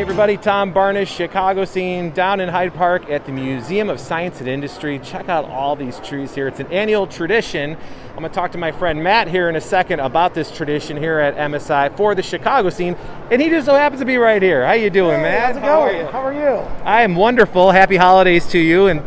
everybody, Tom Barnish, Chicago Scene, down in Hyde Park at the Museum of Science and Industry. Check out all these trees here. It's an annual tradition. I'm going to talk to my friend Matt here in a second about this tradition here at MSI for the Chicago Scene, and he just so happens to be right here. How you doing, Matt? How's it going? How are you? I am wonderful. Happy holidays to you. And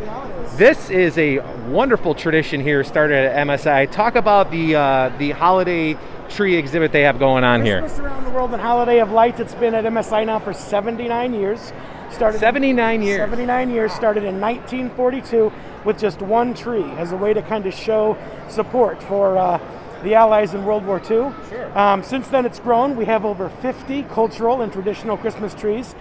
this is a wonderful tradition here started at MSI. Talk about the holiday tree exhibit they have going on here. Christmas Around the World and Holiday of Lights. It's been at MSI now for 79 years. Started 79 years. 79 years. Started in 1942 with just one tree as a way to kind of show support for the Allies in World War II. Sure. Since then it's grown. We have over 50 cultural and traditional Christmas trees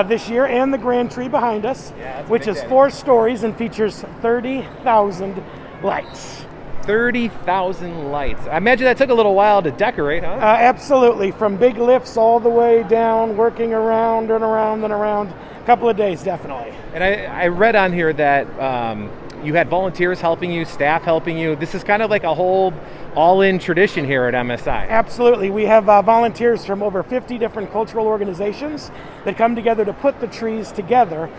this year, and the grand tree behind us, which is 4 stories and features 30,000 lights. 30,000 lights. I imagine that took a little while to decorate, huh? Absolutely. From big lifts all the way down, working around and around and around. A couple of days, definitely. And I read on here that you had volunteers helping you, staff helping you. This is kind of like a whole all-in tradition here at MSI. Absolutely. We have volunteers from over 50 different cultural organizations that come together to put the trees together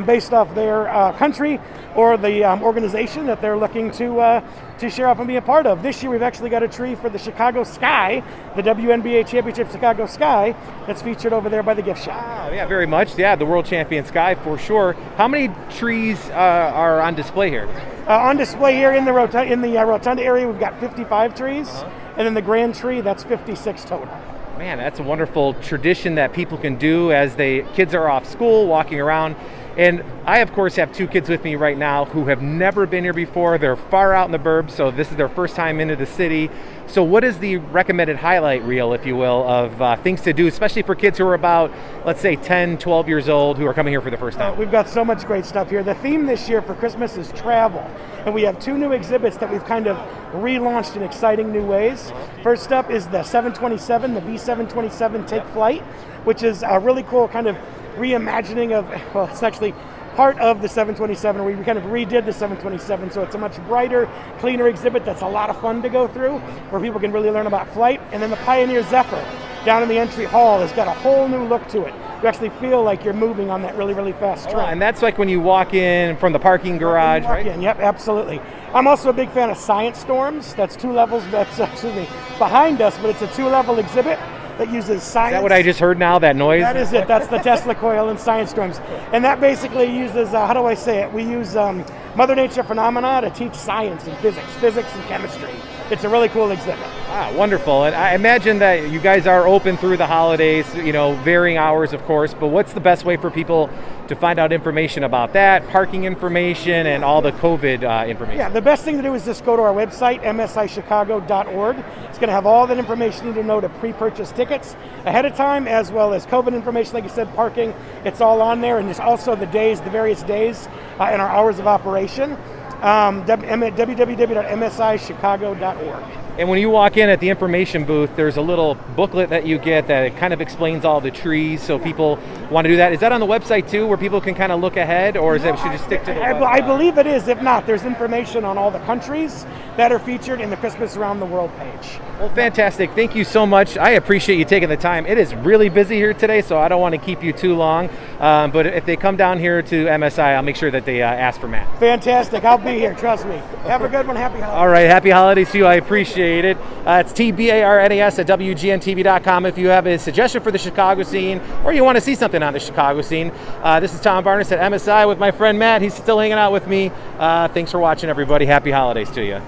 based off their country or the organization that they're looking to share off and be a part of. This year we've actually got a tree for the Chicago Sky, the WNBA Championship Chicago Sky, that's featured over there by the gift shop. Oh, yeah, very much. Yeah, the World Champion Sky for sure. How many trees are on display here? On display here in the rotunda area, we've got 55 trees, and then the grand tree, that's 56 total. Man, that's a wonderful tradition that people can do as kids are off school, walking around. And I, of course, have 2 kids with me right now who have never been here before. They're far out in the burbs, so this is their first time into the city. So what is the recommended highlight reel, if you will, of things to do, especially for kids who are about, let's say, 10, 12 years old who are coming here for the first time? We've got so much great stuff here. The theme this year for Christmas is travel. And we have 2 new exhibits that we've kind of relaunched in exciting new ways. First up is the 727, the B727 Take Flight, which is a really cool kind of reimagining of, well, it's actually part of the 727. We kind of redid the 727, so it's a much brighter, cleaner exhibit that's a lot of fun to go through, where people can really learn about flight. And then the Pioneer Zephyr down in the entry hall has got a whole new look to it. You actually feel like you're moving on that really, really fast train. And that's like when you walk in from the parking garage, right? Yep, absolutely. I'm also a big fan of Science Storms. That's 2 levels. That's behind us, but it's a 2-level exhibit that uses science. Is that what I just heard now, that noise? That is it. That's the Tesla coil in Science Storms. And that basically uses, how do I say it? We use Mother Nature phenomena to teach science and physics and chemistry. It's a really cool exhibit. Ah, wonderful. And I imagine that you guys are open through the holidays, varying hours, of course, but what's the best way for people to find out information about that, parking information, and all the COVID information? Yeah, the best thing to do is just go to our website, msichicago.org. It's going to have all that information you need to know to pre-purchase tickets ahead of time, as well as COVID information, like you said, parking. It's all on there, and there's also the various days and our hours of operation. www.msichicago.org. And when you walk in at the information booth, there's a little booklet that you get that kind of explains all the trees, so people want to do that. Is that on the website too, where people can kind of look ahead, or should just stick to the website? I believe it is. If not, there's information on all the countries that are featured in the Christmas Around the World page. Well, fantastic. Thank you so much. I appreciate you taking the time. It is really busy here today, so I don't want to keep you too long. But if they come down here to MSI, I'll make sure that they ask for Matt. Fantastic. I'll be here. Trust me. Have a good one. Happy holidays. All right. Happy holidays to you. I appreciate it. It's TBARNAS at WGNTV.com if you have a suggestion for the Chicago Scene or you want to see something on the Chicago Scene. This is Tom Barnish at MSI with my friend Matt. He's still hanging out with me. Thanks for watching, everybody. Happy holidays to you.